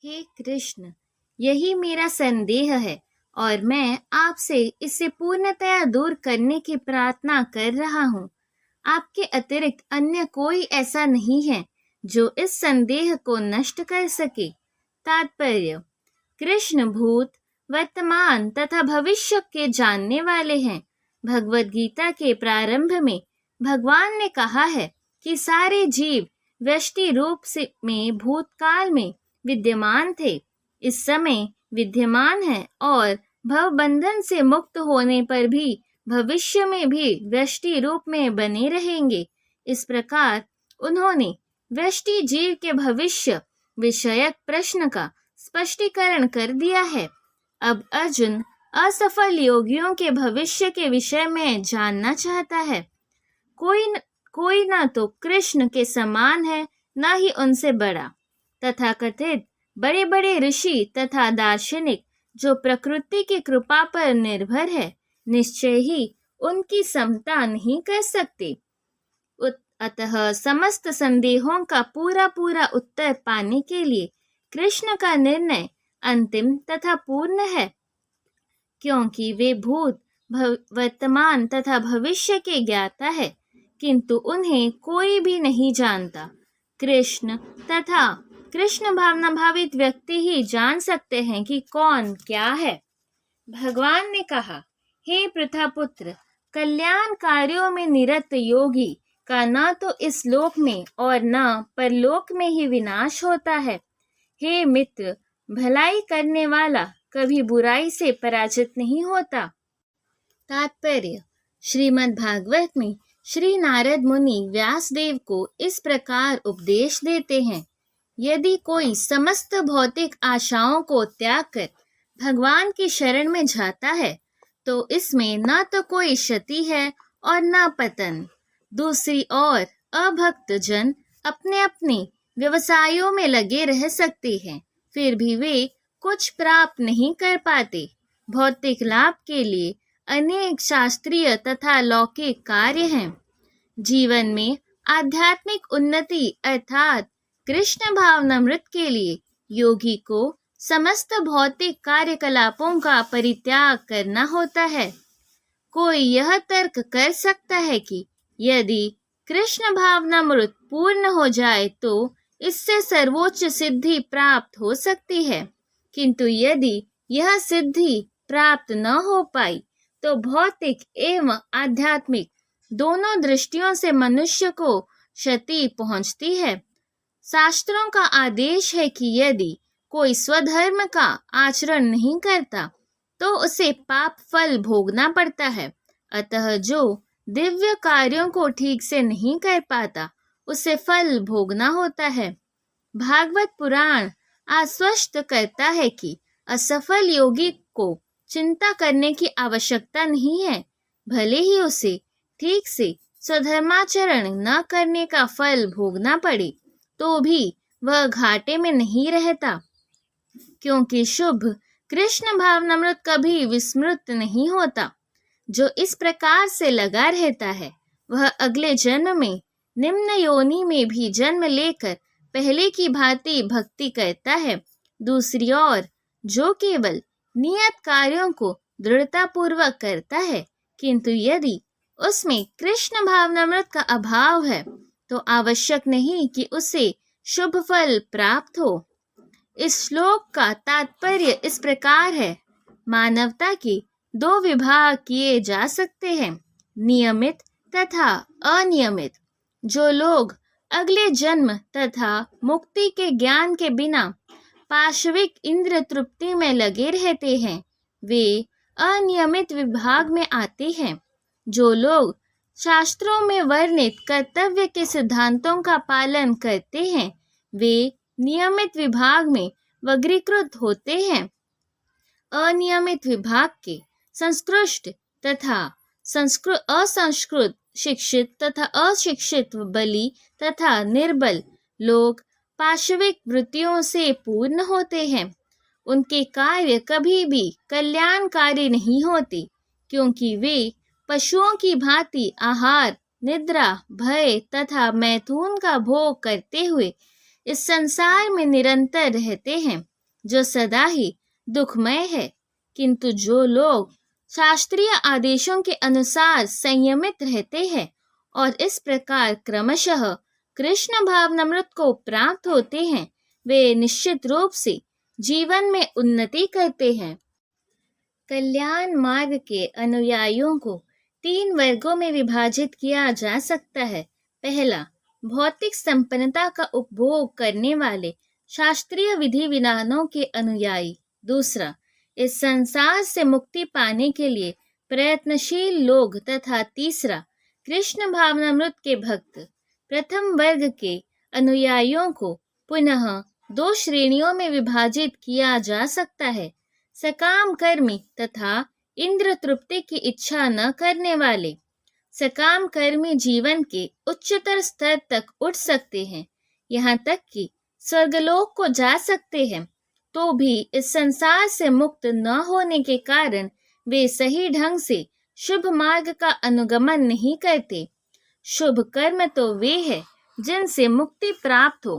हे कृष्ण, यही मेरा संदेह है और मैं आपसे इसे पूर्णतया दूर करने की प्रार्थना कर रहा हूँ। आपके अतिरिक्त अन्य कोई ऐसा नहीं है जो इस संदेह को नष्ट कर सके। तात्पर्य: कृष्ण भूत, वर्तमान तथा भविष्य के जानने वाले हैं। भगवद गीता के प्रारंभ में भगवान ने कहा है कि सारे जीव व्यष्टि रूप से में भूतकाल में विद्यमान थे, इस समय विद्यमान है और भवबंधन से मुक्त होने पर भी भविष्य में भी व्यष्टि रूप में बने रहेंगे। इस प्रकार उन्होंने व्यष्टि जीव के भविष्य विषयक प्रश्न का स्पष्टीकरण कर दिया है। अब अर्जुन असफल योगियों के भविष्य के विषय में जानना चाहता है। कोई न तो कृष्ण के समान है, न ही उनसे बड़ा। तथाकथित बड़े बड़े ऋषि तथा दार्शनिक जो प्रकृति की कृपा पर निर्भर है, निश्चय ही उनकी समता नहीं कर सकते। अतः समस्त संदेहों का पूरा उत्तर पाने के लिए कृष्ण का निर्णय अंतिम तथा पूर्ण है, क्योंकि वे भूत, वर्तमान तथा भविष्य के ज्ञाता है, किंतु उन्हें कोई भी नहीं जानता। कृष्ण तथा कृष्ण भावना भावित व्यक्ति ही जान सकते हैं कि कौन क्या है। भगवान ने कहा, हे पृथापुत्र, कल्याण कार्यों में निरत योगी का न तो इस लोक में और न परलोक में ही विनाश होता है। हे मित्र, भलाई करने वाला कभी बुराई से पराजित नहीं होता। तात्पर्य: श्रीमद् भागवत में श्री नारद मुनि व्यासदेव को इस प्रकार उपदेश देते हैं, यदि कोई समस्त भौतिक आशाओं को त्याग कर भगवान की शरण में जाता है तो इसमें न तो कोई क्षति है और न पतन। दूसरी ओर अभक्त जन अपने अपने व्यवसायों में लगे रह सकते हैं, फिर भी वे कुछ प्राप्त नहीं कर पाते। भौतिक लाभ के लिए अनेक शास्त्रीय तथा लौकिक कार्य हैं। जीवन में आध्यात्मिक उन्नति अर्थात कृष्ण भावनामृत के लिए योगी को समस्त भौतिक कार्यकलापों का परित्याग करना होता है। कोई यह तर्क कर सकता है कि यदि कृष्ण भावनामृत पूर्ण हो जाए तो इससे सर्वोच्च सिद्धि प्राप्त हो सकती है, किंतु यदि यह सिद्धि प्राप्त न हो पाई तो भौतिक एवं आध्यात्मिक दोनों दृष्टियों से मनुष्य को क्षति पहुंचती है। शास्त्रों का आदेश है कि यदि कोई स्वधर्म का आचरण नहीं करता तो उसे पाप फल भोगना पड़ता है। अतः जो दिव्य कार्यों को ठीक से नहीं कर पाता उसे फल भोगना होता है। भागवत पुराण आश्वस्त करता है कि असफल योगी को चिंता करने की आवश्यकता नहीं है, भले ही उसे ठीक से स्वधर्माचरण न करने का फल भोगना पड़े तो भी वह घाटे में नहीं रहता, क्योंकि शुभ कृष्ण भावनामृत कभी विस्मृत नहीं होता। जो इस प्रकार से लगा रहता है वह अगले जन्म में निम्न योनि में भी जन्म लेकर पहले की भांति भक्ति करता है। दूसरी ओर जो केवल नियत कार्यों को दृढ़तापूर्वक करता है, किंतु यदि उसमें कृष्ण भावनामृत का अभाव है तो आवश्यक नहीं कि उसे शुभ फल प्राप्त हो। इस श्लोक का तात्पर्य इस प्रकार है, मानवता के दो विभाग किए जा सकते हैं, नियमित तथा अनियमित। जो लोग अगले जन्म तथा मुक्ति के ज्ञान के बिना पाशविक इंद्र तृप्ति में लगे रहते हैं, वे अनियमित विभाग में आते हैं। जो लोग शास्त्रों में वर्णित कर्तव्य के सिद्धांतों का पालन करते हैं, वे नियमित विभाग में वर्गीकृत होते हैं। अनियमित विभाग के संस्कृष्ट तथा असंस्कृत, शिक्षित तथा अशिक्षित, बली तथा निर्बल लोग पाशविक वृत्तियों से पूर्ण होते हैं। उनके कार्य कभी भी कल्याणकारी नहीं होते, क्योंकि वे पशुओं की भांति आहार, निद्रा, भय तथा मैथुन का भोग करते हुए इस संसार में निरंतर रहते हैं। जो सदा ही दुखमय है। किंतु जो लोग शास्त्रीय आदेशों के अनुसार संयमित रहते हैं और इस प्रकार क्रमशः कृष्ण भावनामृत को प्राप्त होते हैं, वे निश्चित रूप से जीवन में उन्नति करते हैं। कल्याण मार्ग के अनुयायियों को 3 वर्गों में विभाजित किया जा सकता है। पहला, भौतिक संपन्नता का उपभोग करने वाले शास्त्रीय विधि विधानों के अनुयायी। दूसरा, इस संसार से मुक्ति पाने के लिए प्रयत्नशील लोग। तथा तीसरा, कृष्ण भावनामृत के भक्त। प्रथम वर्ग के अनुयायियों को पुनः 2 श्रेणियों में विभाजित किया जा सकता है, सकाम कर्मी तथा इंद्र तृप्ति की इच्छा न करने वाले। सकाम कर्मी जीवन के उच्चतर स्तर तक उठ सकते हैं, यहाँ तक कि स्वर्गलोक को जा सकते हैं, तो भी इस संसार से मुक्त न होने के कारण वे सही ढंग से शुभ मार्ग का अनुगमन नहीं करते। शुभ कर्म तो वे है जिनसे मुक्ति प्राप्त हो।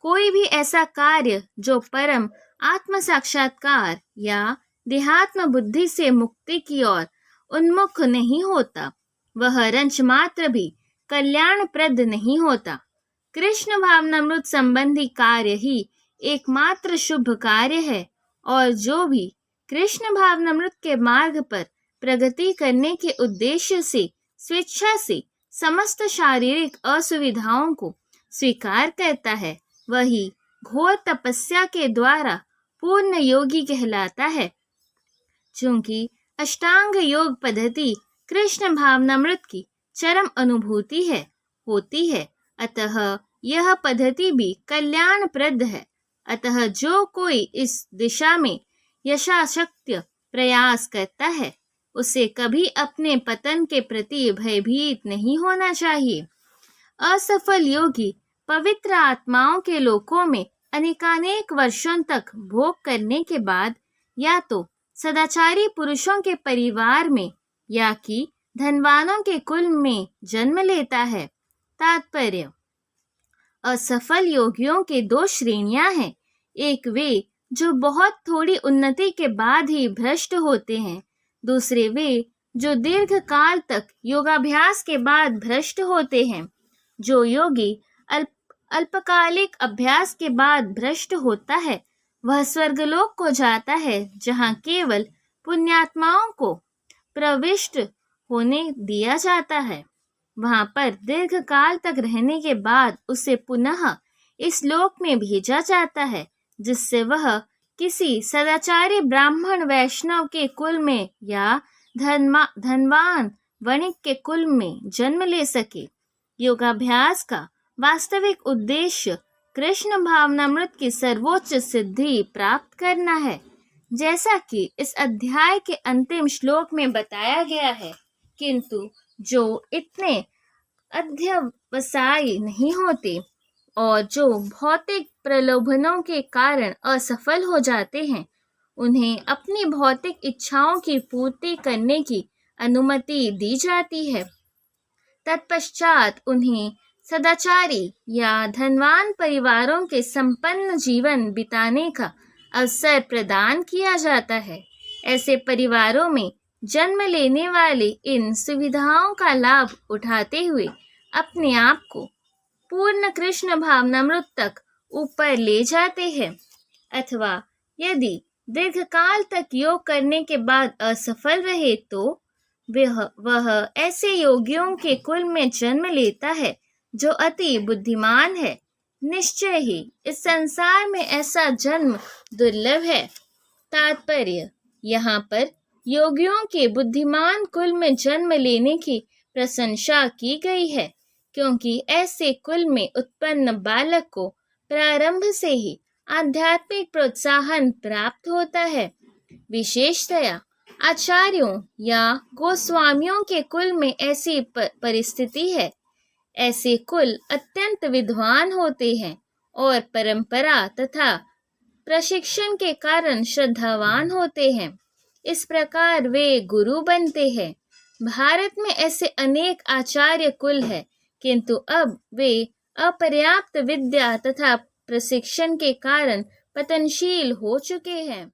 कोई भी ऐसा कार्य जो परम आत्म साक्षात्कार या देहात्म बुद्धि से मुक्ति की ओर उन्मुख नहीं होता, वह रंच मात्र भी कल्याणप्रद नहीं होता। कृष्ण भावनामृत संबंधी कार्य ही एकमात्र शुभ कार्य है, और जो भी कृष्ण भावनामृत के मार्ग पर प्रगति करने के उद्देश्य से स्वेच्छा से समस्त शारीरिक असुविधाओं को स्वीकार करता है, वही घोर तपस्या के द्वारा पूर्ण योगी कहलाता है। चूंकि अष्टांग योग पद्धति कृष्ण भावनामृत की चरम अनुभूति होती है, अतः यह पद्धति भी कल्याणप्रद है। अतः जो कोई इस दिशा में यथाशक्ति प्रयास करता है, उसे कभी अपने पतन के प्रति भयभीत नहीं होना चाहिए। असफल योगी पवित्र आत्माओं के लोकों में अनेकानेक वर्षों तक भोग करने के बाद या तो सदाचारी पुरुषों के परिवार में या कि धनवानों के कुल में जन्म लेता है। तात्पर्य, असफल योगियों के 2 श्रेणियां हैं। एक वे जो बहुत थोड़ी उन्नति के बाद ही भ्रष्ट होते हैं। दूसरे वे जो दीर्घ काल तक योगाभ्यास के बाद भ्रष्ट होते हैं। जो योगी अल्पकालिक अभ्यास के बाद भ्रष्ट होता है, वह स्वर्गलोक को जाता है, जहाँ केवल पुण्यात्माओं को प्रविष्ट होने दिया जाता है। वहाँ पर दीर्घ काल तक रहने के बाद उसे पुनः इस लोक में भेजा जाता है, जिससे वह किसी सदाचारी ब्राह्मण वैष्णव के कुल में या धनवान वणिक के कुल में जन्म ले सके। योगाभ्यास का वास्तविक उद्देश्य कृष्ण भावनामृत की सर्वोच्च सिद्धि प्राप्त करना है, जैसा कि इस अध्याय के अंतिम श्लोक में बताया गया है। किंतु जो इतने अध्यवसायी नहीं होते और जो भौतिक प्रलोभनों के कारण असफल हो जाते हैं, उन्हें अपनी भौतिक इच्छाओं की पूर्ति करने की अनुमति दी जाती है। तत्पश्चात उन्हें सदाचारी या धनवान परिवारों के संपन्न जीवन बिताने का अवसर प्रदान किया जाता है। ऐसे परिवारों में जन्म लेने वाले इन सुविधाओं का लाभ उठाते हुए अपने आप को पूर्ण कृष्ण भावनामृत तक ऊपर ले जाते हैं। अथवा यदि दीर्घकाल तक योग करने के बाद असफल रहे तो वह ऐसे योगियों के कुल में जन्म लेता है जो अति बुद्धिमान है। निश्चय ही इस संसार में ऐसा जन्म दुर्लभ है। तात्पर्य, यहाँ पर योगियों के बुद्धिमान कुल में जन्म लेने की प्रशंसा की गई है, क्योंकि ऐसे कुल में उत्पन्न बालक को प्रारंभ से ही आध्यात्मिक प्रोत्साहन प्राप्त होता है। विशेषतया आचार्यों या गोस्वामियों के कुल में ऐसी परिस्थिति है। ऐसे कुल अत्यंत विद्वान होते हैं और परंपरा तथा प्रशिक्षण के कारण श्रद्धावान होते हैं। इस प्रकार वे गुरु बनते हैं। भारत में ऐसे अनेक आचार्य कुल है, किंतु अब वे अपर्याप्त विद्या तथा प्रशिक्षण के कारण पतनशील हो चुके हैं।